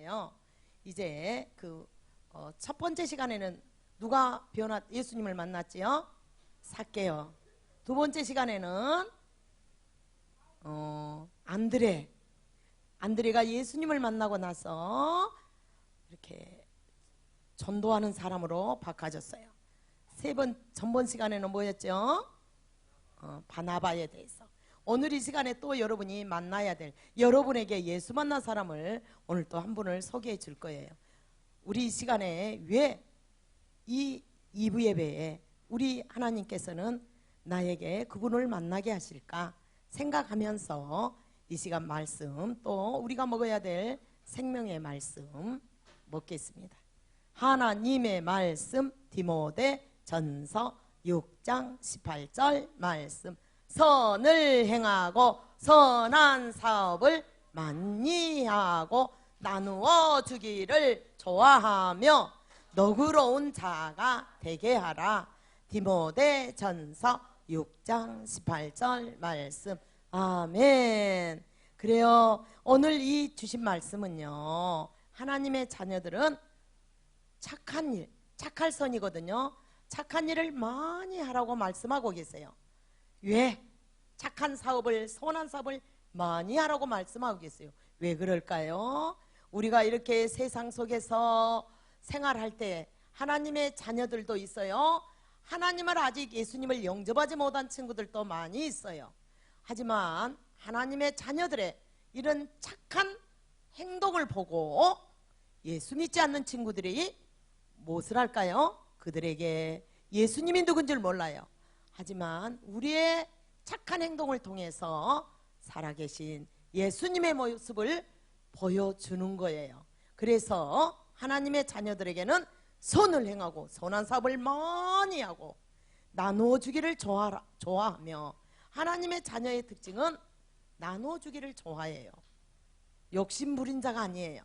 시간에는요. 이제 첫 번째 시간에는 누가 예수님을 만났지요? 삭개요. 두 번째 시간에는 안드레가 예수님을 만나고 나서 이렇게 전도하는 사람으로 바꿔졌어요. 전번 시간에는 뭐였죠? 바나바에 대해서. 오늘 이 시간에 또 여러분이 만나야 될, 여러분에게 예수 만난 사람을 오늘 또 한 분을 소개해 줄 거예요. 우리 이 시간에 왜 이 2부 예배에 우리 하나님께서는 나에게 그분을 만나게 하실까 생각하면서 이 시간 말씀, 또 우리가 먹어야 될 생명의 말씀 먹겠습니다. 하나님의 말씀, 디모데 전서 6장 18절 말씀. 선을 행하고 선한 사업을 만리하고 나누어 주기를 좋아하며 너그러운 자가 되게 하라. 디모데 전서 6장 18절 말씀. 아멘. 그래요. 오늘 이 주신 말씀은요, 하나님의 자녀들은 착한 일, 착할선이거든요. 착한 일을 많이 하라고 말씀하고 계세요. 왜? 착한 사업을, 선한 사업을 많이 하라고 말씀하고 계세요. 왜 그럴까요? 우리가 이렇게 세상 속에서 생활할 때 하나님의 자녀들도 있어요. 하나님을 아직 예수님을 영접하지 못한 친구들도 많이 있어요. 하지만 하나님의 자녀들의 이런 착한 행동을 보고 예수 믿지 않는 친구들이 무엇을 할까요? 그들에게 예수님이 누군 줄 몰라요. 하지만 우리의 착한 행동을 통해서 살아계신 예수님의 모습을 보여주는 거예요. 그래서 하나님의 자녀들에게는 선을 행하고 선한 사업을 많이 하고 나누어 주기를 좋아하며, 하나님의 자녀의 특징은 나누어 주기를 좋아해요. 욕심 부린 자가 아니에요.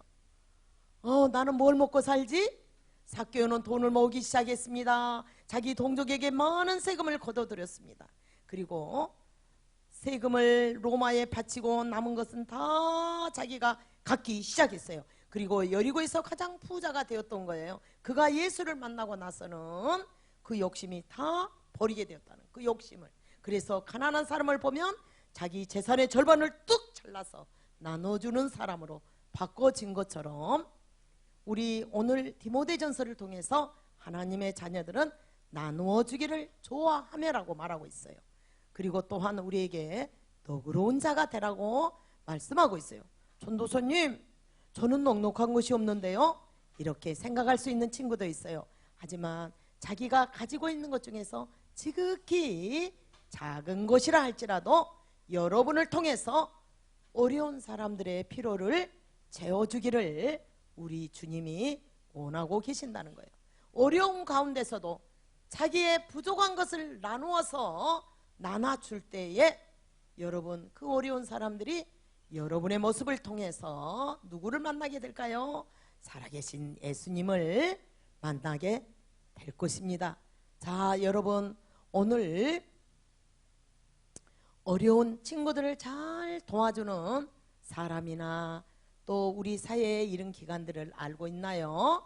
나는 뭘 먹고 살지? 삭개오는 돈을 모으기 시작했습니다. 자기 동족에게 많은 세금을 거둬들였습니다. 그리고 세금을 로마에 바치고 남은 것은 다 자기가 갖기 시작했어요. 그리고 여리고에서 가장 부자가 되었던 거예요. 그가 예수를 만나고 나서는 그 욕심이 다 버리게 되었다는 그 욕심을. 그래서 가난한 사람을 보면 자기 재산의 절반을 뚝 잘라서 나눠주는 사람으로 바꿔진 것처럼, 우리 오늘 디모데전서를 통해서 하나님의 자녀들은 나누어 주기를 좋아하며라고 말하고 있어요. 그리고 또한 우리에게 너그러운 자가 되라고 말씀하고 있어요. 전도사님, 저는 넉넉한 것이 없는데요, 이렇게 생각할 수 있는 친구도 있어요. 하지만 자기가 가지고 있는 것 중에서 지극히 작은 것이라 할지라도 여러분을 통해서 어려운 사람들의 필요를 채워주기를 우리 주님이 원하고 계신다는 거예요. 어려운 가운데서도 자기의 부족한 것을 나누어서 나눠줄 때에 여러분, 그 어려운 사람들이 여러분의 모습을 통해서 누구를 만나게 될까요? 살아계신 예수님을 만나게 될 것입니다. 자, 여러분, 오늘 어려운 친구들을 잘 도와주는 사람이나 또 우리 사회의 이런 기관들을 알고 있나요?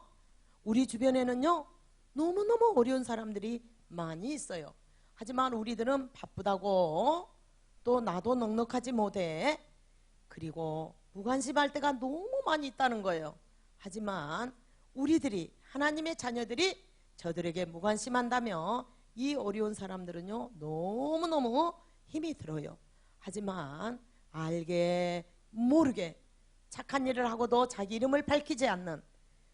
우리 주변에는요, 너무너무 어려운 사람들이 많이 있어요. 하지만 우리들은 바쁘다고, 또 나도 넉넉하지 못해, 그리고 무관심할 때가 너무 많이 있다는 거예요. 하지만 우리들이, 하나님의 자녀들이 저들에게 무관심한다며 이 어려운 사람들은요, 너무너무 힘이 들어요. 하지만 알게 모르게 착한 일을 하고도 자기 이름을 밝히지 않는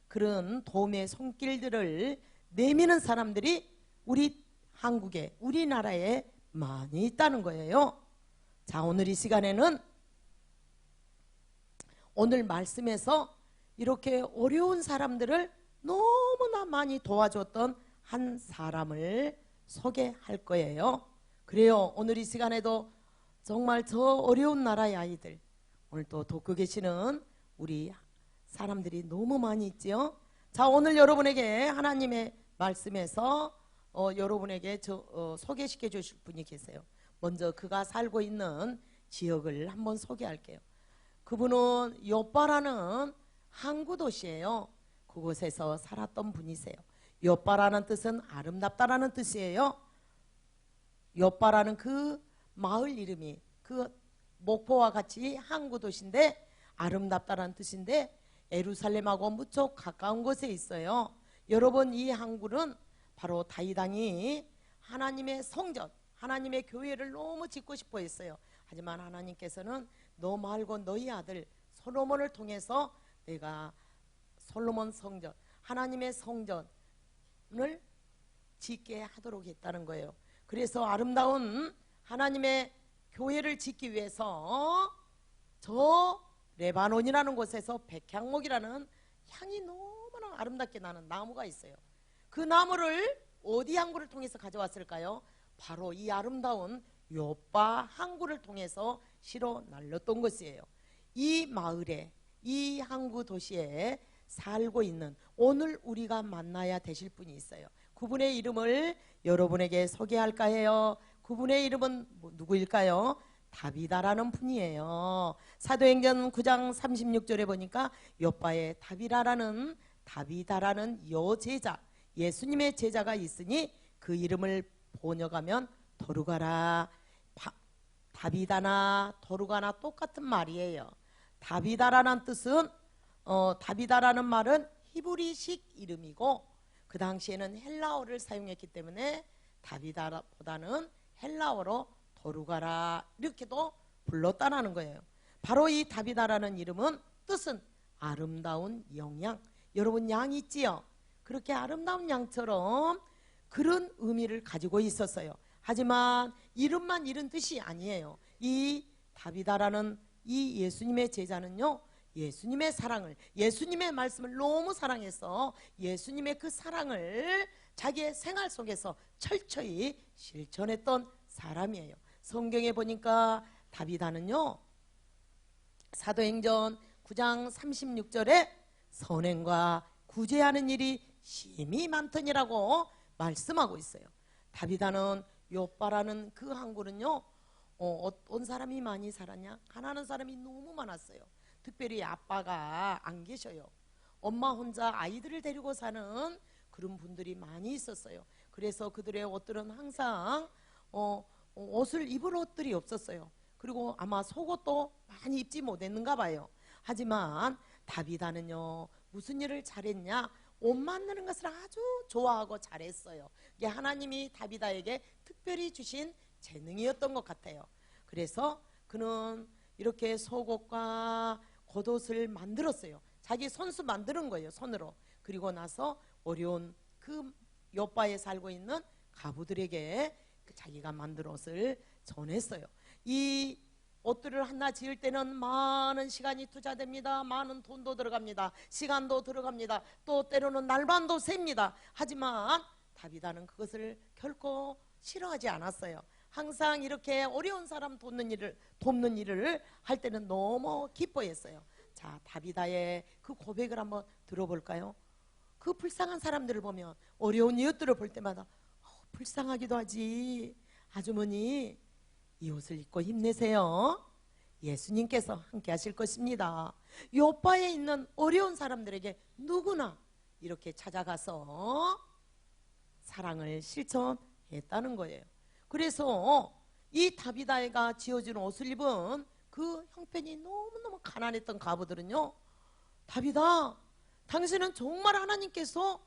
그런 도움의 손길들을 내미는 사람들이 우리 한국에, 우리나라에 많이 있다는 거예요. 자, 오늘 이 시간에는 오늘 말씀에서 이렇게 어려운 사람들을 너무나 많이 도와줬던 한 사람을 소개할 거예요. 그래요. 오늘 이 시간에도 정말 저 어려운 나라의 아이들, 오늘 또 돕고 계시는 우리 사람들이 너무 많이 있지요. 자, 오늘 여러분에게 하나님의 말씀에서 여러분에게 소개시켜 주실 분이 계세요. 먼저 그가 살고 있는 지역을 한번 소개할게요. 그분은 욥바라는 항구 도시예요. 그곳에서 살았던 분이세요. 욥바라는 뜻은 아름답다라는 뜻이에요. 욥바라는 그 마을 이름이 그 목포와 같이 항구 도시인데 아름답다라는 뜻인데 예루살렘하고 무척 가까운 곳에 있어요. 여러분, 이 항구는 바로 다윗 왕이 하나님의 성전, 하나님의 교회를 너무 짓고 싶어 했어요. 하지만 하나님께서는 너 말고 너희 아들 솔로몬을 통해서 내가 솔로몬 성전, 하나님의 성전을 짓게 하도록 했다는 거예요. 그래서 아름다운 하나님의 교회를 짓기 위해서 저 레바논이라는 곳에서 백향목이라는 향이 너무나 아름답게 나는 나무가 있어요. 그 나무를 어디 항구를 통해서 가져왔을까요? 바로 이 아름다운 욥바 항구를 통해서 실어 날렸던 것이에요. 이 마을에, 이 항구 도시에 살고 있는 오늘 우리가 만나야 되실 분이 있어요. 그분의 이름을 여러분에게 소개할까 해요. 그분의 이름은 누구일까요? 다비다라는 분이에요. 사도행전 9장 36절에 보니까 욥바에 다비다라는 여제자, 예수님의 제자가 있으니 그 이름을 번역하면 더루가라, 다비다나 더루가나 똑같은 말이에요. 다비다라는 뜻은 다비다라는 말은 히브리식 이름이고 그 당시에는 헬라어를 사용했기 때문에 다비다보다는 헬라어로 더루가라 이렇게도 불렀다라는 거예요. 바로 이 다비다라는 이름은 뜻은 아름다운 영양. 여러분, 양 있지요? 그렇게 아름다운 양처럼 그런 의미를 가지고 있었어요. 하지만 이름만 이런 뜻이 아니에요. 이 다비다라는 이 예수님의 제자는요, 예수님의 사랑을, 예수님의 말씀을 너무 사랑해서 예수님의 그 사랑을 자기의 생활 속에서 철저히 실천했던 사람이에요. 성경에 보니까 다비다는요, 사도행전 9장 36절에 선행과 구제하는 일이 심히 많더니라고 말씀하고 있어요. 다비다는 욥바라는 그 항구는요, 어떤 사람이 많이 살았냐? 가난한 사람이 너무 많았어요. 특별히 아빠가 안 계셔요. 엄마 혼자 아이들을 데리고 사는 그런 분들이 많이 있었어요. 그래서 그들의 옷들은 항상 옷을 입을 옷들이 없었어요. 그리고 아마 속옷도 많이 입지 못했는가 봐요. 하지만 다비다는요, 무슨 일을 잘했냐? 옷 만드는 것을 아주 좋아하고 잘했어요. 이게 하나님이 다비다에게 특별히 주신 재능이었던 것 같아요. 그래서 그는 이렇게 속옷과 겉옷을 만들었어요. 자기 손수 만드는 거예요, 손으로. 그리고 나서 어려운 그 욥바에 살고 있는 가부들에게 자기가 만든 옷을 전했어요. 이 옷들을 하나 지을 때는 많은 시간이 투자됩니다. 많은 돈도 들어갑니다. 시간도 들어갑니다. 또 때로는 날밤도 셉니다. 하지만 다비다는 그것을 결코 싫어하지 않았어요. 항상 이렇게 어려운 사람 돕는 일을 할 때는 너무 기뻐했어요. 자, 다비다의 그 고백을 한번 들어볼까요? 그 불쌍한 사람들을 보면, 어려운 이웃들을 볼 때마다 불쌍하기도 하지. 아주머니, 이 옷을 입고 힘내세요. 예수님께서 함께 하실 것입니다. 욥바에 있는 어려운 사람들에게 누구나 이렇게 찾아가서 사랑을 실천했다는 거예요. 그래서 이 다비다가 지어준 옷을 입은 그 형편이 너무너무 가난했던 가부들은요, 다비다, 당신은 정말 하나님께서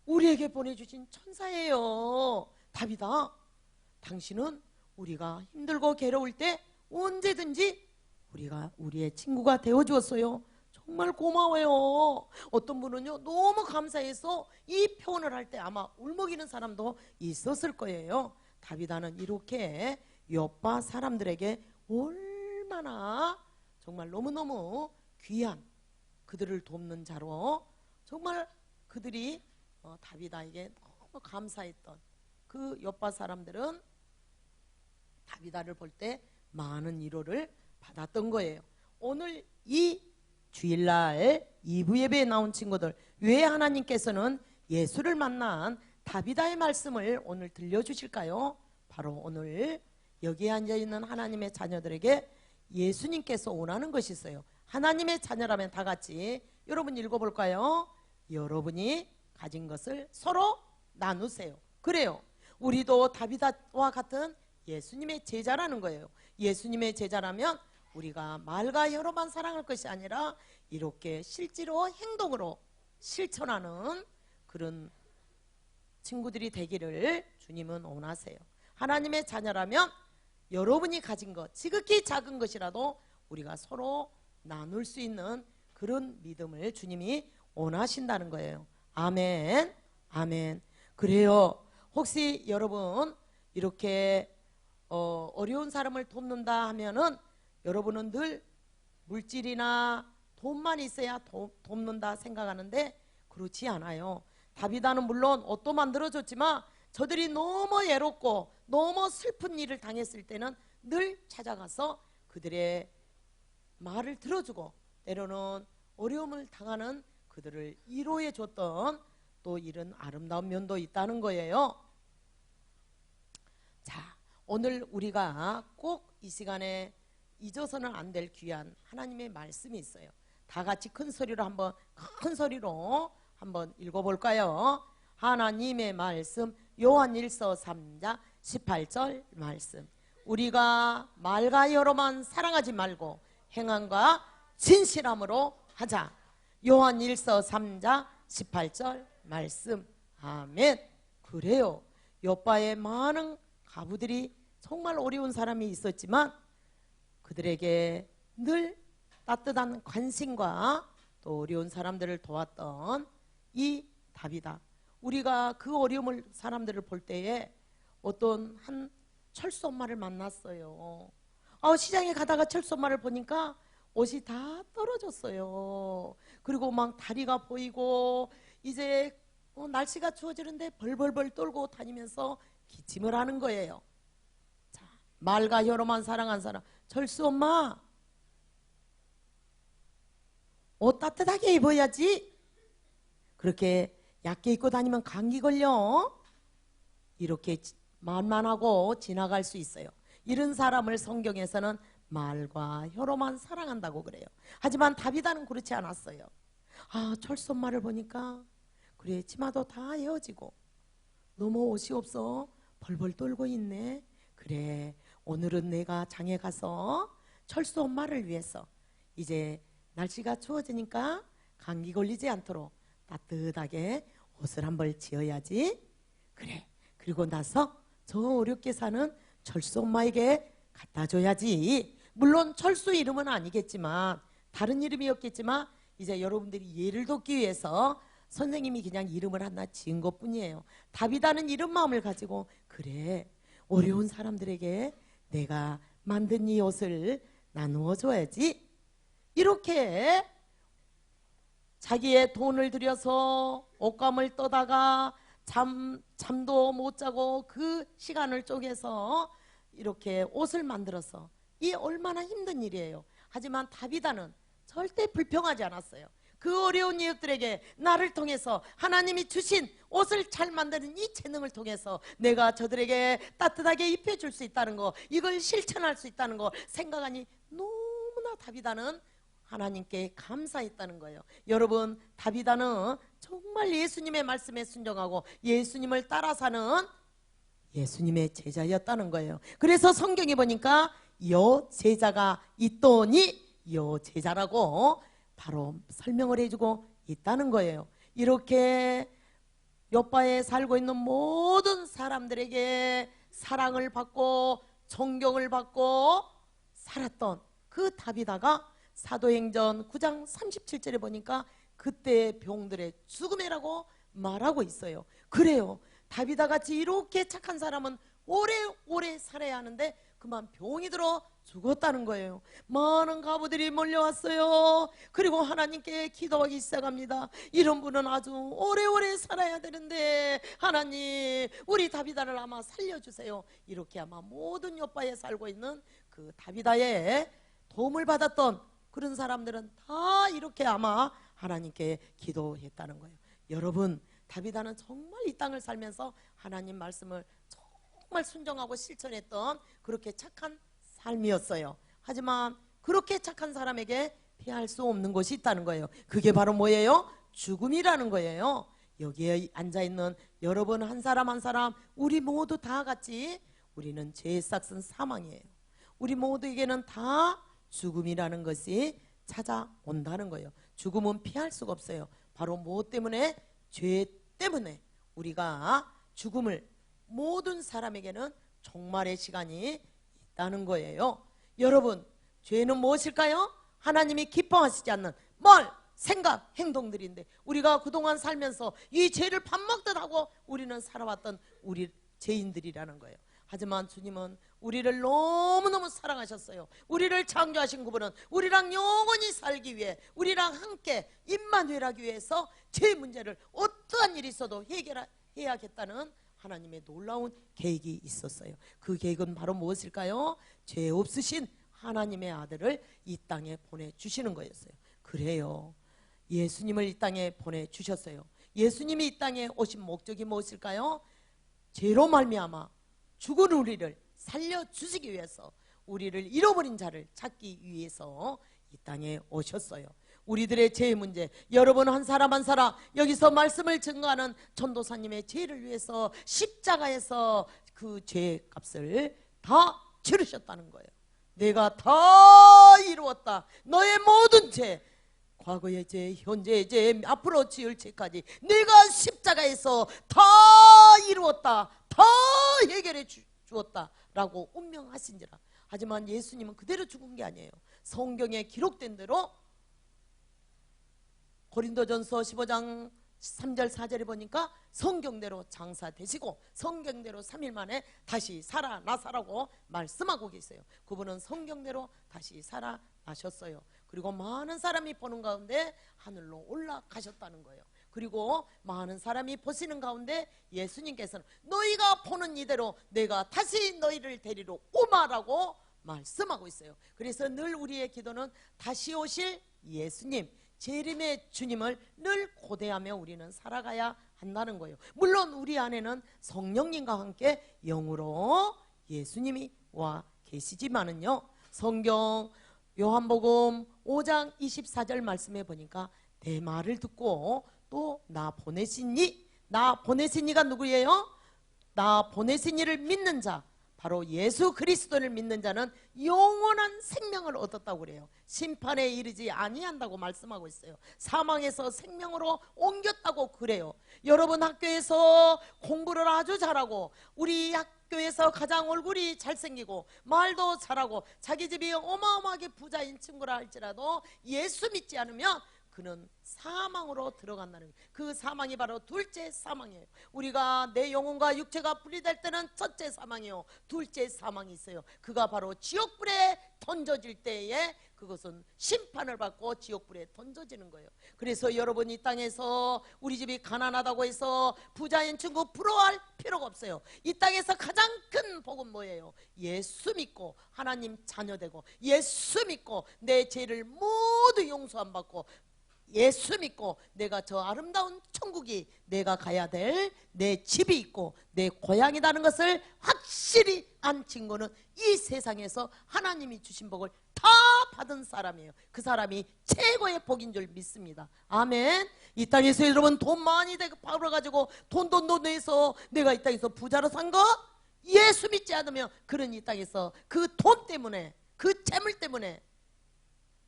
우리에게 보내주신 천사예요. 다비다, 당신은 우리가 힘들고 괴로울 때 언제든지 우리의 친구가 되어주었어요. 정말 고마워요. 어떤 분은요, 너무 감사해서 이 표현을 할 때 아마 울먹이는 사람도 있었을 거예요. 다비다는 이렇게 욥바 사람들에게 얼마나 정말 너무너무 귀한, 그들을 돕는 자로 정말 그들이 다비다에게 너무 감사했던 그 욥바 사람들은 다비다를 볼 때 많은 위로를 받았던 거예요. 오늘 이 주일날 2부 예배에 나온 친구들, 왜 하나님께서는 예수를 만난 다비다의 말씀을 오늘 들려주실까요? 바로 오늘 여기에 앉아있는 하나님의 자녀들에게 예수님께서 원하는 것이 있어요. 하나님의 자녀라면 다 같이 여러분 읽어볼까요? 여러분이 가진 것을 서로 나누세요. 그래요. 우리도 다비다와 같은 예수님의 제자라는 거예요. 예수님의 제자라면 우리가 말과 혀로만 사랑할 것이 아니라 이렇게 실제로 행동으로 실천하는 그런 친구들이 되기를 주님은 원하세요. 하나님의 자녀라면 여러분이 가진 것, 지극히 작은 것이라도 우리가 서로 나눌 수 있는 그런 믿음을 주님이 원하신다는 거예요. 아멘, 아멘. 그래요. 혹시 여러분 이렇게 어려운 사람을 돕는다 하면은 여러분은 늘 물질이나 돈만 있어야 돕는다 생각하는데 그렇지 않아요. 다비다는 물론 옷도 만들어줬지만 저들이 너무 외롭고 너무 슬픈 일을 당했을 때는 늘 찾아가서 그들의 말을 들어주고 때로는 어려움을 당하는 그들을 위로해 줬던 또 이런 아름다운 면도 있다는 거예요. 자, 오늘 우리가 꼭 이 시간에 잊어서는 안 될 귀한 하나님의 말씀이 있어요. 다 같이 큰 소리로 한번 읽어볼까요? 하나님의 말씀 요한일서 3장 18절 말씀. 우리가 말과 혀로만 사랑하지 말고 행함과 진실함으로 하자. 요한일서 3장 18절 말씀. 아멘. 그래요. 요바에 많은 가부들이 정말 어려운 사람이 있었지만 그들에게 늘 따뜻한 관심과 또 어려운 사람들을 도왔던 이 다비다. 우리가 그 어려움을 사람들을 볼 때에 어떤 한 철수 엄마를 만났어요. 시장에 가다가 철수 엄마를 보니까 옷이 다 떨어졌어요. 그리고 막 다리가 보이고 이제 날씨가 추워지는데 벌벌벌 떨고 다니면서 기침을 하는 거예요. 자, 말과 혀로만 사랑한 사람, 철수 엄마 옷 따뜻하게 입어야지. 그렇게 얇게 입고 다니면 감기 걸려. 이렇게 만만하고 지나갈 수 있어요. 이런 사람을 성경에서는 말과 혀로만 사랑한다고 그래요. 하지만 다비다는 그렇지 않았어요. 철수 엄마를 보니까 그래 치마도 다 헤어지고 너무 옷이 없어 벌벌 떨고 있네. 그래 오늘은 내가 장에 가서 철수 엄마를 위해서 이제 날씨가 추워지니까 감기 걸리지 않도록 따뜻하게 옷을 한 벌 지어야지. 그래 그리고 나서 저 어렵게 사는 철수 엄마에게 갖다 줘야지. 물론 철수 이름은 아니겠지만 다른 이름이었겠지만 이제 여러분들이 예를 돕기 위해서 선생님이 그냥 이름을 하나 지은 것뿐이에요. 다비다는 이런 마음을 가지고 그래 어려운 사람들에게 내가 만든 이 옷을 나누어 줘야지. 이렇게 자기의 돈을 들여서 옷감을 떠다가 잠도 못 자고 그 시간을 쪼개서 이렇게 옷을 만들어서 이 얼마나 힘든 일이에요. 하지만 다비다는 절대 불평하지 않았어요. 그 어려운 이웃들에게 나를 통해서 하나님이 주신 옷을 잘 만드는 이 재능을 통해서 내가 저들에게 따뜻하게 입혀줄 수 있다는 거, 이걸 실천할 수 있다는 거 생각하니 너무나 다비다는 하나님께 감사했다는 거예요. 여러분 다비다는 정말 예수님의 말씀에 순종하고 예수님을 따라 사는 예수님의 제자였다는 거예요. 그래서 성경에 보니까 여제자가 있더니 여제자라고 바로 설명을 해주고 있다는 거예요. 이렇게 요바에 살고 있는 모든 사람들에게 사랑을 받고 존경을 받고 살았던 그 다비다가 사도행전 9장 37절에 보니까 그때의 병들의 죽음이라고 말하고 있어요. 그래요. 다비다 같이 이렇게 착한 사람은 오래오래 살아야 하는데 그만 병이 들어 죽었다는 거예요. 많은 가부들이 몰려왔어요. 그리고 하나님께 기도하기 시작합니다. 이런 분은 아주 오래오래 살아야 되는데 하나님 우리 다비다를 아마 살려주세요. 이렇게 아마 모든 요바에 살고 있는 그 다비다의 도움을 받았던 그런 사람들은 다 이렇게 아마 하나님께 기도했다는 거예요. 여러분 다비다는 정말 이 땅을 살면서 하나님 말씀을 정말 순종하고 실천했던 그렇게 착한 삶이었어요. 하지만 그렇게 착한 사람에게 피할 수 없는 것이 있다는 거예요. 그게 바로 뭐예요? 죽음이라는 거예요. 여기에 앉아있는 여러분 한 사람 한 사람, 우리 모두 다 같이 우리는 죄의 싹은 사망이에요. 우리 모두에게는 다 죽음이라는 것이 찾아온다는 거예요. 죽음은 피할 수가 없어요. 바로 무엇 때문에? 죄 때문에 우리가 죽음을, 모든 사람에게는 종말의 시간이 있다는 거예요. 여러분, 죄는 무엇일까요? 하나님이 기뻐하시지 않는 말, 생각, 행동들인데 우리가 그동안 살면서 이 죄를 밥 먹듯 하고 우리는 살아왔던 우리 죄인들이라는 거예요. 하지만 주님은 우리를 너무너무 사랑하셨어요. 우리를 창조하신 그분은 우리랑 영원히 살기 위해, 우리랑 함께 임마누엘하기 위해서 죄 문제를 어떠한 일이 있어도 해결해야겠다는 하나님의 놀라운 계획이 있었어요. 그 계획은 바로 무엇일까요? 죄 없으신 하나님의 아들을 이 땅에 보내주시는 거였어요. 그래요, 예수님을 이 땅에 보내주셨어요. 예수님이 이 땅에 오신 목적이 무엇일까요? 죄로 말미암아 죽은 우리를 살려주시기 위해서, 우리를 잃어버린 자를 찾기 위해서 이 땅에 오셨어요. 우리들의 죄의 문제, 여러분 한 사람 한 사람 여기서 말씀을 증거하는 전도사님의 죄를 위해서 십자가에서 그 죄의 값을 다 치르셨다는 거예요. 내가 다 이루었다. 너의 모든 죄, 과거의 죄, 현재의 죄, 앞으로 지을 죄까지 내가 십자가에서 다 이루었다, 다 해결해 주었다 라고 운명하신지라. 하지만 예수님은 그대로 죽은 게 아니에요. 성경에 기록된 대로 고린도전서 15장 3절 4절에 보니까 성경대로 장사되시고 성경대로 3일 만에 다시 살아나사라고 말씀하고 계세요. 그분은 성경대로 다시 살아나셨어요. 그리고 많은 사람이 보는 가운데 하늘로 올라가셨다는 거예요. 그리고 많은 사람이 보시는 가운데 예수님께서는 너희가 보는 이대로 내가 다시 너희를 데리러 오마라고 말씀하고 있어요. 그래서 늘 우리의 기도는 다시 오실 예수님, 재림의 주님을 늘 고대하며 우리는 살아가야 한다는 거예요. 물론 우리 안에는 성령님과 함께 영으로 예수님이 와 계시지만은요, 성경 요한복음 5장 24절 말씀해 보니까 내 말을 듣고 또 나 보내신 이, 나 보내신 이가 누구예요? 나 보내신 이를 믿는 자, 바로 예수 그리스도를 믿는 자는 영원한 생명을 얻었다고 그래요. 심판에 이르지 아니한다고 말씀하고 있어요. 사망에서 생명으로 옮겼다고 그래요. 여러분 학교에서 공부를 아주 잘하고 우리 학교에서 가장 얼굴이 잘생기고 말도 잘하고 자기 집이 어마어마하게 부자인 친구라 할지라도 예수 믿지 않으면 그는 사망으로 들어간다는 거예요. 그 사망이 바로 둘째 사망이에요. 우리가 내 영혼과 육체가 분리될 때는 첫째 사망이요, 둘째 사망이 있어요. 그가 바로 지옥불에 던져질 때에 그것은 심판을 받고 지옥불에 던져지는 거예요. 그래서 여러분 이 땅에서 우리 집이 가난하다고 해서 부자인 친구 부러워할 필요가 없어요. 이 땅에서 가장 큰 복은 뭐예요? 예수 믿고 하나님 자녀되고 예수 믿고 내 죄를 모두 용서 안 받고 예수 믿고 내가 저 아름다운 천국이 내가 가야 될 내 집이 있고 내 고향이라는 것을 확실히 안 친구는 이 세상에서 하나님이 주신 복을 다 받은 사람이에요. 그 사람이 최고의 복인 줄 믿습니다. 아멘. 이 땅에서 여러분 돈 많이 벌어가지고 돈 내서 내가 이 땅에서 부자로 산 거, 예수 믿지 않으면 그런 이 땅에서 그 돈 때문에, 그 재물 때문에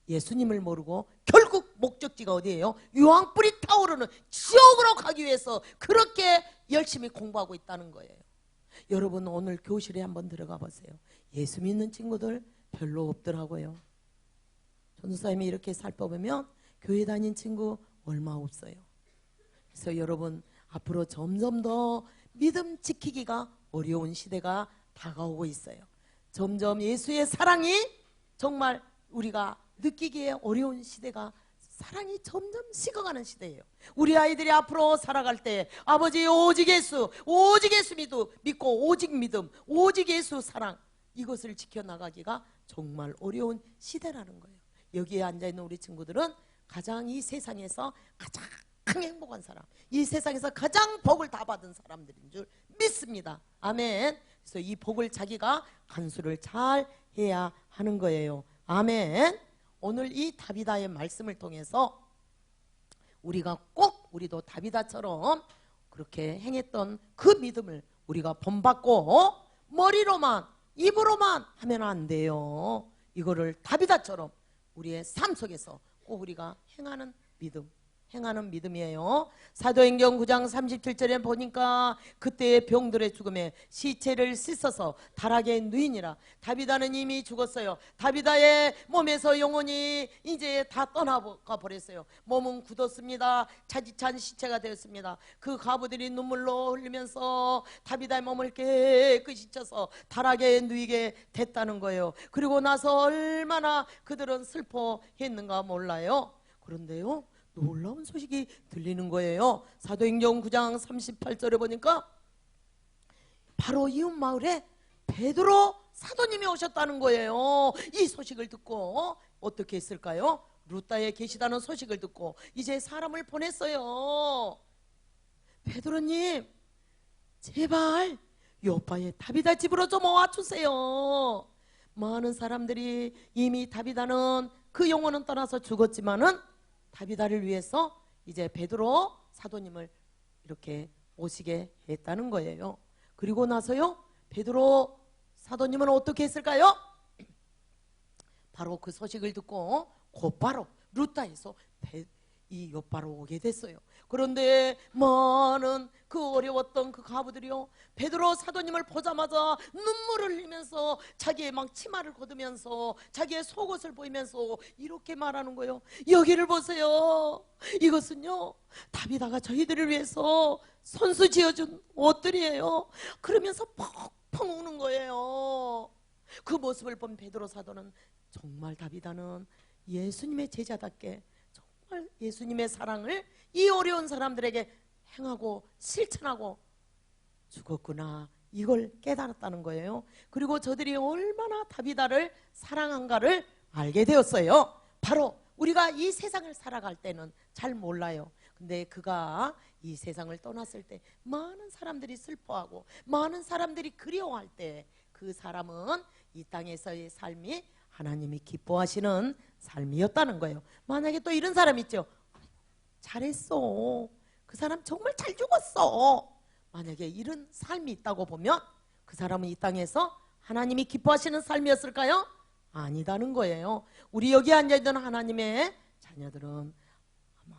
예수님을 모르고 결국 목적지가 어디예요? 유황불이 타오르는 지옥으로 가기 위해서 그렇게 열심히 공부하고 있다는 거예요. 여러분 오늘 교실에 한번 들어가 보세요. 예수 믿는 친구들 별로 없더라고요. 전도사님이 이렇게 살펴보면 교회 다닌 친구 얼마 없어요. 그래서 여러분 앞으로 점점 더 믿음 지키기가 어려운 시대가 다가오고 있어요. 점점 예수의 사랑이 정말 우리가 느끼기에 어려운 시대가, 사랑이 점점 식어가는 시대예요. 우리 아이들이 앞으로 살아갈 때 아버지 오직 예수 믿고 오직 믿음, 오직 예수 사랑, 이것을 지켜나가기가 정말 어려운 시대라는 거예요. 여기에 앉아있는 우리 친구들은 가장 이 세상에서 가장 행복한 사람, 이 세상에서 가장 복을 다 받은 사람들인 줄 믿습니다. 아멘. 그래서 이 복을 자기가 간수를 잘 해야 하는 거예요. 아멘. 오늘 이 다비다의 말씀을 통해서 우리가 꼭 우리도 다비다처럼 그렇게 행했던 그 믿음을 우리가 본받고 머리로만 입으로만 하면 안 돼요. 이거를 다비다처럼 우리의 삶 속에서 꼭 우리가 행하는 믿음이에요. 사도행전 9장 37절에 보니까 그때의 병들의 죽음에 시체를 씻어서 다락에 누이니라. 다비다는 이미 죽었어요. 다비다의 몸에서 영혼이 이제 다 떠나가 버렸어요. 몸은 굳었습니다. 차지찬 시체가 되었습니다. 그 과부들이 눈물로 흘리면서 다비다의 몸을 깨끗이 씻어서 다락에 누이게 됐다는 거예요. 그리고 나서 얼마나 그들은 슬퍼했는가 몰라요. 그런데요, 놀라운 소식이 들리는 거예요. 사도행전 9장 38절에 보니까 바로 이웃 마을에 베드로 사도님이 오셨다는 거예요. 이 소식을 듣고 어떻게 했을까요? 루다에 계시다는 소식을 듣고 이제 사람을 보냈어요. 베드로님, 제발 요파의 다비다 집으로 좀 와주세요. 많은 사람들이 이미 다비다는 그 영혼은 떠나서 죽었지만은 다비다를 위해서 이제 베드로 사도님을 이렇게 오시게 했다는 거예요. 그리고 나서요, 베드로 사도님은 어떻게 했을까요? 바로 그 소식을 듣고 곧바로 루다에서 이 요바로 오게 됐어요. 그런데 많은 그 어려웠던 그 과부들이요, 베드로 사도님을 보자마자 눈물을 흘리면서 자기의 막 치마를 걷으면서 자기의 속옷을 보이면서 이렇게 말하는 거예요. 여기를 보세요. 이것은요, 다비다가 저희들을 위해서 손수 지어준 옷들이에요. 그러면서 펑펑 우는 거예요. 그 모습을 본 베드로 사도는 정말 다비다는 예수님의 제자답게 정말 예수님의 사랑을 이 어려운 사람들에게 행하고 실천하고 죽었구나, 이걸 깨달았다는 거예요. 그리고 저들이 얼마나 다비다를 사랑한가를 알게 되었어요. 바로 우리가 이 세상을 살아갈 때는 잘 몰라요. 근데 그가 이 세상을 떠났을 때 많은 사람들이 슬퍼하고 많은 사람들이 그리워할 때 그 사람은 이 땅에서의 삶이 하나님이 기뻐하시는 삶이었다는 거예요. 만약에 또 이런 사람 있죠. 잘했어, 그 사람 정말 잘 죽었어. 만약에 이런 삶이 있다고 보면 그 사람은 이 땅에서 하나님이 기뻐하시는 삶이었을까요? 아니다는 거예요. 우리 여기 앉아있는 하나님의 자녀들은 아마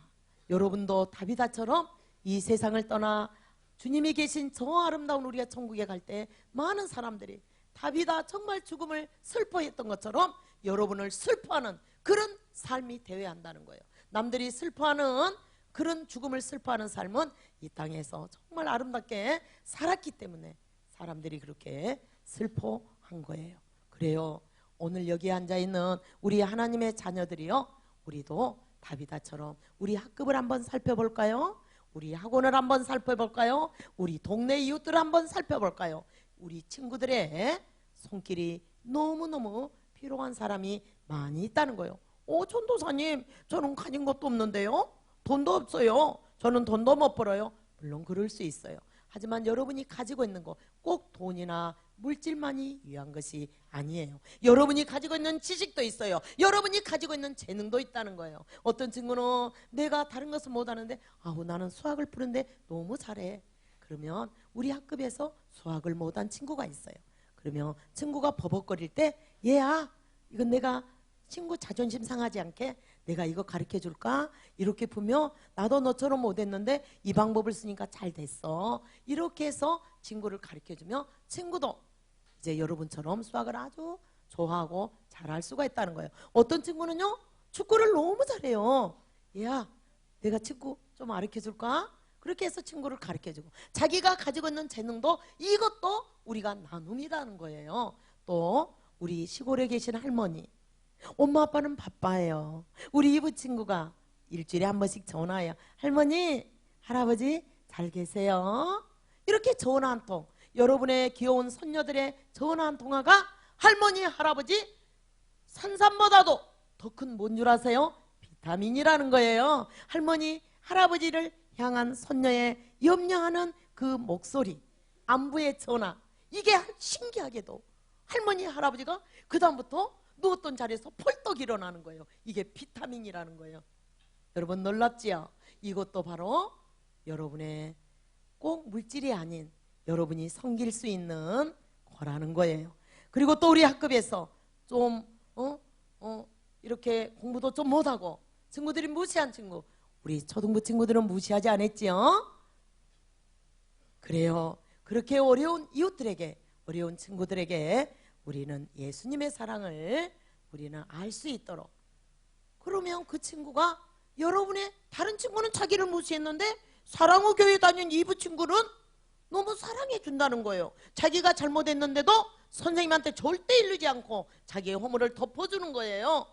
여러분도 다비다처럼 이 세상을 떠나 주님이 계신 저 아름다운 우리가 천국에 갈 때 많은 사람들이 다비다 정말 죽음을 슬퍼했던 것처럼 여러분을 슬퍼하는 그런 삶이 되어야 한다는 거예요. 남들이 슬퍼하는 그런 죽음을 슬퍼하는 삶은 이 땅에서 정말 아름답게 살았기 때문에 사람들이 그렇게 슬퍼한 거예요. 그래요, 오늘 여기 앉아있는 우리 하나님의 자녀들이요, 우리도 다비다처럼 우리 학급을 한번 살펴볼까요? 우리 학원을 한번 살펴볼까요? 우리 동네 이웃들을 한번 살펴볼까요? 우리 친구들의 손길이 너무너무 필요한 사람이 많이 있다는 거예요. 전도사님, 저는 가진 것도 없는데요, 돈도 없어요, 저는 돈도 못 벌어요. 물론 그럴 수 있어요. 하지만 여러분이 가지고 있는 거 꼭 돈이나 물질만이 위한 것이 아니에요. 여러분이 가지고 있는 지식도 있어요. 여러분이 가지고 있는 재능도 있다는 거예요. 어떤 친구는 내가 다른 것을 못하는데 나는 수학을 푸는데 너무 잘해. 그러면 우리 학급에서 수학을 못한 친구가 있어요. 그러면 친구가 버벅거릴 때, 얘야, 이건 내가 친구 자존심 상하지 않게 내가 이거 가르쳐 줄까? 이렇게 보면 나도 너처럼 못했는데 이 방법을 쓰니까 잘 됐어. 이렇게 해서 친구를 가르쳐 주면 친구도 이제 여러분처럼 수학을 아주 좋아하고 잘할 수가 있다는 거예요. 어떤 친구는요, 축구를 너무 잘해요. 얘야, 내가 축구 좀 가르쳐 줄까? 그렇게 해서 친구를 가르쳐 주고, 자기가 가지고 있는 재능도 이것도 우리가 나눔이라는 거예요. 또 우리 시골에 계신 할머니, 엄마 아빠는 바빠요. 우리 이부 친구가 일주일에 한 번씩 전화해요. 할머니, 할아버지 잘 계세요? 이렇게 전화 한 통, 여러분의 귀여운 손녀들의 전화 한 통화가 할머니, 할아버지 산삼보다도 더 큰 뭔 줄 아세요? 비타민이라는 거예요. 할머니, 할아버지를 향한 손녀의 염려하는 그 목소리, 안부의 전화, 이게 신기하게도 할머니, 할아버지가 그 다음부터 누웠던 자리에서 펄떡 일어나는 거예요. 이게 비타민이라는 거예요. 여러분 놀랍지요? 이것도 바로 여러분의 꼭 물질이 아닌 여러분이 섬길 수 있는 거라는 거예요. 그리고 또 우리 학급에서 좀 이렇게 공부도 좀 못하고 친구들이 무시한 친구, 우리 초등부 친구들은 무시하지 않았지요? 그래요. 그렇게 어려운 이웃들에게, 어려운 친구들에게 우리는 예수님의 사랑을 우리는 알 수 있도록, 그러면 그 친구가, 여러분의 다른 친구는 자기를 무시했는데 사랑의 교회 다니는 이부 친구는 너무 사랑해 준다는 거예요. 자기가 잘못했는데도 선생님한테 절대 이르지 않고 자기의 허물을 덮어주는 거예요.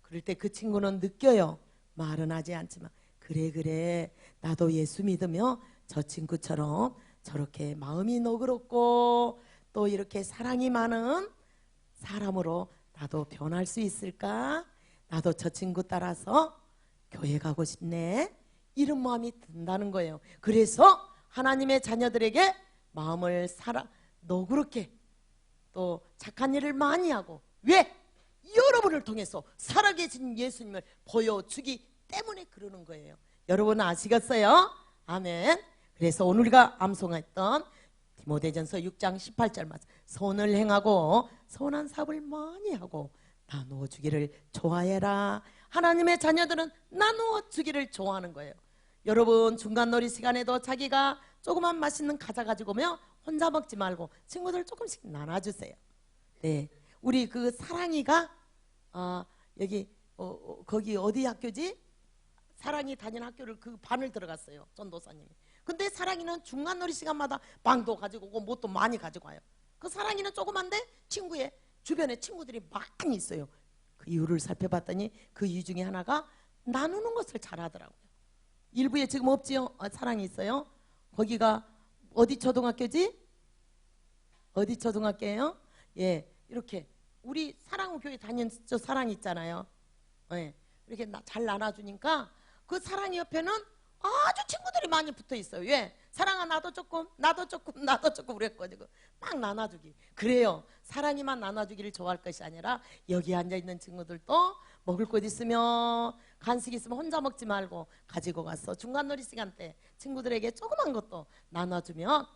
그럴 때 그 친구는 느껴요. 말은 하지 않지만, 그래 나도 예수 믿으며 저 친구처럼 저렇게 마음이 너그럽고 또 이렇게 사랑이 많은 사람으로 나도 변할 수 있을까? 나도 저 친구 따라서 교회 가고 싶네, 이런 마음이 든다는 거예요. 그래서 하나님의 자녀들에게 마음을 너그럽게 또 착한 일을 많이 하고, 왜? 여러분을 통해서 살아계신 예수님을 보여주기 때문에 그러는 거예요. 여러분 아시겠어요? 아멘. 그래서 오늘 우리가 암송했던 디모데전서 6장 18절 말씀, 선을 행하고 선한 사업을 많이 하고 나누어 주기를 좋아해라. 하나님의 자녀들은 나누어 주기를 좋아하는 거예요. 여러분 중간놀이 시간에도 자기가 조그만 맛있는 과자 가지고 오면 혼자 먹지 말고 친구들 조금씩 나눠주세요. 네, 우리 그 사랑이가 여기 거기 어디 학교지? 사랑이 다니는 학교를 그 반을 들어갔어요, 전도사님이. 근데 사랑이는 중간놀이 시간마다 빵도 가지고 오고 뭣도 많이 가지고 와요. 그 사랑이는 조그만데 친구의 주변에 친구들이 많이 있어요. 그 이유를 살펴봤더니 그 이유 중에 하나가 나누는 것을 잘하더라고요. 일부에 지금 없지요? 사랑이 있어요. 거기가 어디 초등학교지? 어디 초등학교예요? 예, 이렇게 우리 사랑의 교회 다니는 저 사랑이 있잖아요. 예, 이렇게 잘 나눠주니까 그 사랑이 옆에는 아주 친구들이 많이 붙어 있어요. 왜? 사랑아 나도 조금 나도 조금 나도 조금 그랬거든요. 막 나눠주기. 그래요. 사랑이만 나눠주기를 좋아할 것이 아니라 여기 앉아있는 친구들도 먹을 것 있으면 간식 있으면 혼자 먹지 말고 가지고 가서 중간놀이 시간 때 친구들에게 조그만 것도 나눠주면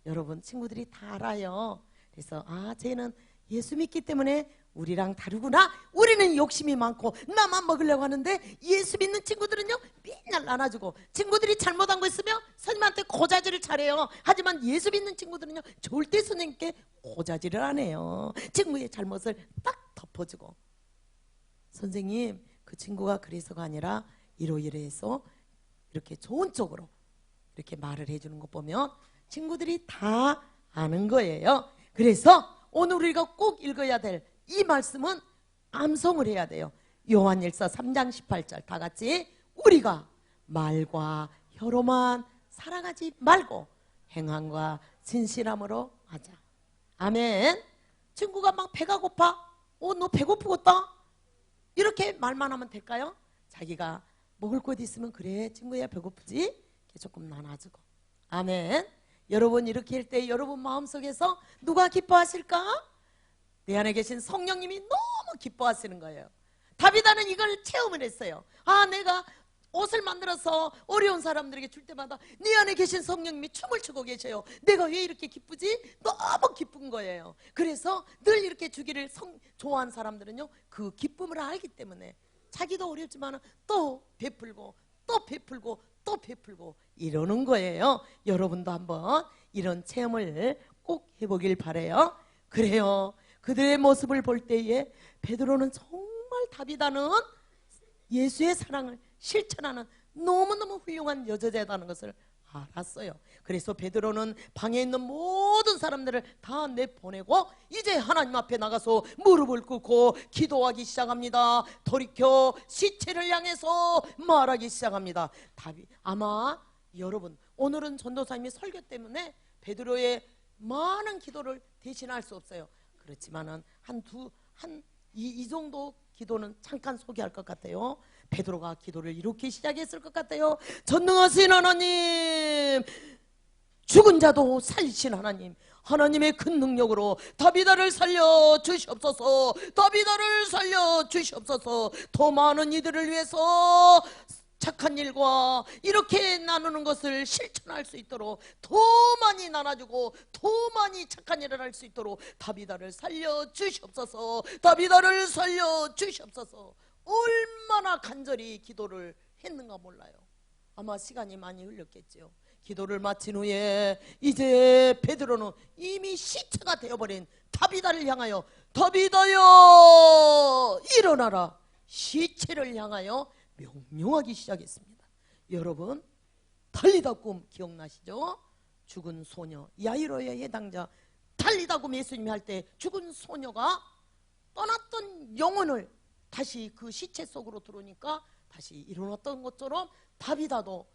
여러분 친구들이 다 알아요. 그래서 쟤는 예수 믿기 때문에 우리랑 다르구나. 우리는 욕심이 많고 나만 먹으려고 하는데 예수 믿는 친구들은요 맨날 나눠주고, 친구들이 잘못한 거 있으면 선생님한테 고자질을 잘해요. 하지만 예수 믿는 친구들은요 절대 선생님께 고자질을 안 해요. 친구의 잘못을 딱 덮어주고, 선생님 그 친구가 그래서가 아니라 이러이러해서 이렇게 좋은 쪽으로 이렇게 말을 해주는 거 보면 친구들이 다 아는 거예요. 그래서 오늘 우리가 꼭 읽어야 될 이 말씀은 암송을 해야 돼요. 요한일서 3장 18절 다 같이, 우리가 말과 혀로만 살아가지 말고 행함과 진실함으로 하자. 아멘. 친구가 막 배가 고파, 너 배고프겠다, 이렇게 말만 하면 될까요? 자기가 먹을 것 있으면, 그래 친구야 배고프지? 이렇게 조금 나눠주고. 아멘. 여러분 이렇게 할 때 여러분 마음속에서 누가 기뻐하실까? 내 안에 계신 성령님이 너무 기뻐하시는 거예요. 다비다는 이걸 체험을 했어요. 내가 옷을 만들어서 어려운 사람들에게 줄 때마다 내 안에 계신 성령님이 춤을 추고 계셔요. 내가 왜 이렇게 기쁘지? 너무 기쁜 거예요. 그래서 늘 이렇게 주기를 좋아하는 사람들은요 그 기쁨을 알기 때문에 자기도 어렵지만 또 베풀고 또 베풀고 또 베풀고 이러는 거예요. 여러분도 한번 이런 체험을 꼭 해보길 바라요. 그래요. 그들의 모습을 볼 때에 베드로는 정말 다비다는 예수의 사랑을 실천하는 너무너무 훌륭한 여자다는 것을 알았어요. 그래서 베드로는 방에 있는 모든 사람들을 다 내보내고 이제 하나님 앞에 나가서 무릎을 꿇고 기도하기 시작합니다. 돌이켜 시체를 향해서 말하기 시작합니다. 아마 여러분 오늘은 전도사님이 설교 때문에 베드로의 많은 기도를 대신할 수 없어요. 그렇지만은 이 정도 기도는 잠깐 소개할 것 같아요. 베드로가 기도를 이렇게 시작했을 것 같아요. 전능하신 하나님, 죽은 자도 살리신 하나님, 하나님의 큰 능력으로 다비다를 살려 주시옵소서. 다비다를 살려 주시옵소서. 더 많은 이들을 위해서 착한 일과 이렇게 나누는 것을 실천할 수 있도록 더 많이 나눠주고 더 많이 착한 일을 할 수 있도록 다비다를 살려 주시옵소서. 다비다를 살려 주시옵소서. 얼마나 간절히 기도를 했는가 몰라요. 아마 시간이 많이 흘렸겠죠. 기도를 마친 후에 이제 베드로는 이미 시체가 되어버린 다비다를 향하여 다비다여 일어나라, 시체를 향하여 명령하기 시작했습니다. 여러분, 달리다 꿈 기억나시죠? 죽은 소녀, 야이로의 해당자 달리다 꿈, 예수님이 할 때 죽은 소녀가 떠났던 영혼을 다시 그 시체 속으로 들어오니까 다시 일어났던 것처럼 다비다도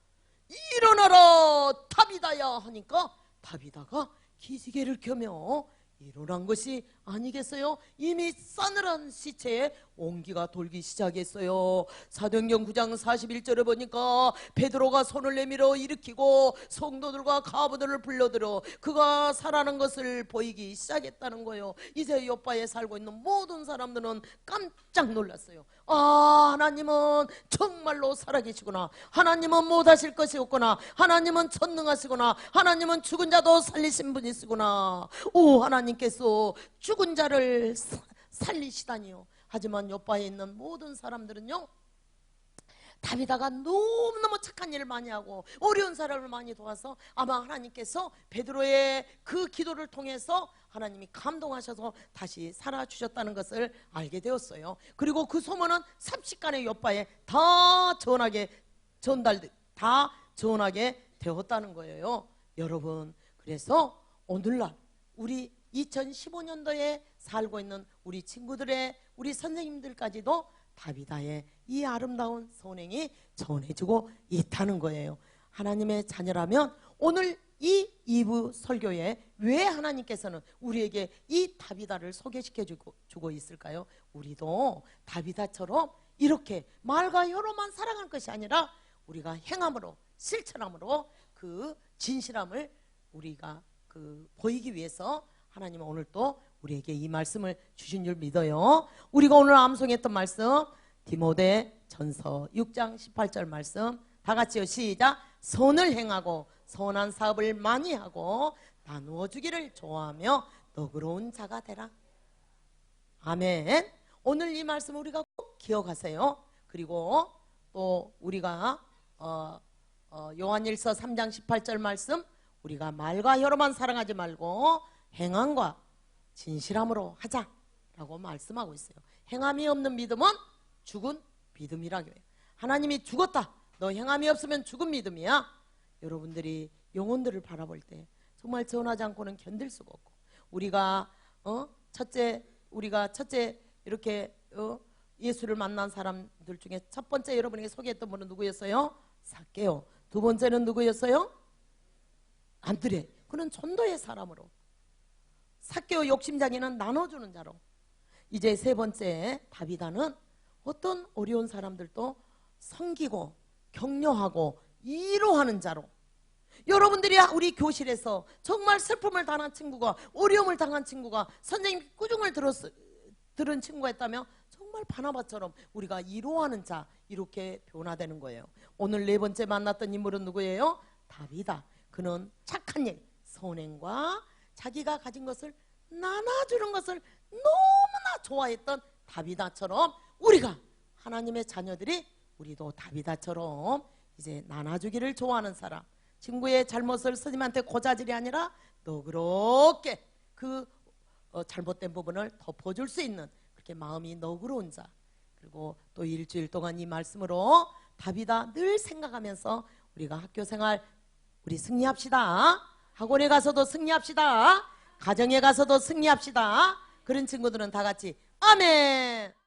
일어나라 다비다야 하니까 다비다가 기지개를 켜며 일어난 것이 아니겠어요? 이미 싸늘한 시체에 온기가 돌기 시작했어요. 사도행전 9장 41절에 보니까 베드로가 손을 내밀어 일으키고 성도들과 가부들을 불러들여 그가 살아난 것을 보이기 시작했다는 거예요. 이제 요바에 살고 있는 모든 사람들은 깜짝 놀랐어요. 아, 하나님은 정말로 살아계시구나. 하나님은 못하실 것이 없구나. 하나님은 전능하시구나. 하나님은 죽은 자도 살리신 분이시구나. 오, 하나님께서 죽은 자를 살리시다니요. 하지만 요바에 있는 모든 사람들은요, 다비다가 너무너무 착한 일을 많이 하고 어려운 사람을 많이 도와서 아마 하나님께서 베드로의 그 기도를 통해서 하나님이 감동하셔서 다시 살아주셨다는 것을 알게 되었어요. 그리고 그 소문은 삽시간에 요바에 다 전하게 되었다는 거예요. 여러분, 그래서 오늘날 우리 2015년도에 살고 있는 우리 친구들의, 우리 선생님들까지도 다비다의 이 아름다운 선행이 전해지고 있다는 거예요. 하나님의 자녀라면 오늘 이 2부 설교에 왜 하나님께서는 우리에게 이 다비다를 소개시켜주고 있을까요? 우리도 다비다처럼 이렇게 말과 혀로만 사랑할 것이 아니라 우리가 행함으로, 실천함으로 그 진실함을 우리가 보이기 위해서 하나님은 오늘 또 우리에게 이 말씀을 주신 줄 믿어요. 우리가 오늘 암송했던 말씀 디모데 전서 6장 18절 말씀 다 같이요, 시작. 선을 행하고 선한 사업을 많이 하고 나누어 주기를 좋아하며 너그러운 자가 되라. 아멘. 오늘 이 말씀 우리가 꼭 기억하세요. 그리고 또 우리가 요한일서 3장 18절 말씀, 우리가 말과 혀로만 사랑하지 말고 행함과 진실함으로 하자라고 말씀하고 있어요. 행함이 없는 믿음은 죽은 믿음이라고 해요. 하나님이 죽었다, 너 행함이 없으면 죽은 믿음이야. 여러분들이 영혼들을 바라볼 때 정말 전하지 않고는 견딜 수가 없고, 우리가 첫째 이렇게 예수를 만난 사람들 중에 첫 번째 여러분에게 소개했던 분은 누구였어요? 삭개오. 두 번째는 누구였어요? 안드레. 그는 전도의 사람으로, 삭개오 욕심장이는 나눠주는 자로, 이제 세 번째 다비다는 어떤 어려운 사람들도 섬기고 격려하고 위로하는 자로. 여러분들이 우리 교실에서 정말 슬픔을 당한 친구가, 어려움을 당한 친구가, 선생님 꾸중을 들은 친구가 있다면 정말 바나바처럼 우리가 위로하는 자, 이렇게 변화되는 거예요. 오늘 네 번째 만났던 인물은 누구예요? 다비다. 그는 착한 일, 선행과 자기가 가진 것을 나눠주는 것을 너무나 좋아했던 다비다처럼 우리가 하나님의 자녀들이 우리도 다비다처럼 이제 나눠주기를 좋아하는 사람, 친구의 잘못을 스님한테 고자질이 아니라 너그럽게 그 잘못된 부분을 덮어줄 수 있는 그렇게 마음이 너그러운 자. 그리고 또 일주일 동안 이 말씀으로 다비다 늘 생각하면서 우리가 학교생활 우리 승리합시다. 학원에 가서도 승리합시다. 가정에 가서도 승리합시다. 그런 친구들은 다 같이 아멘.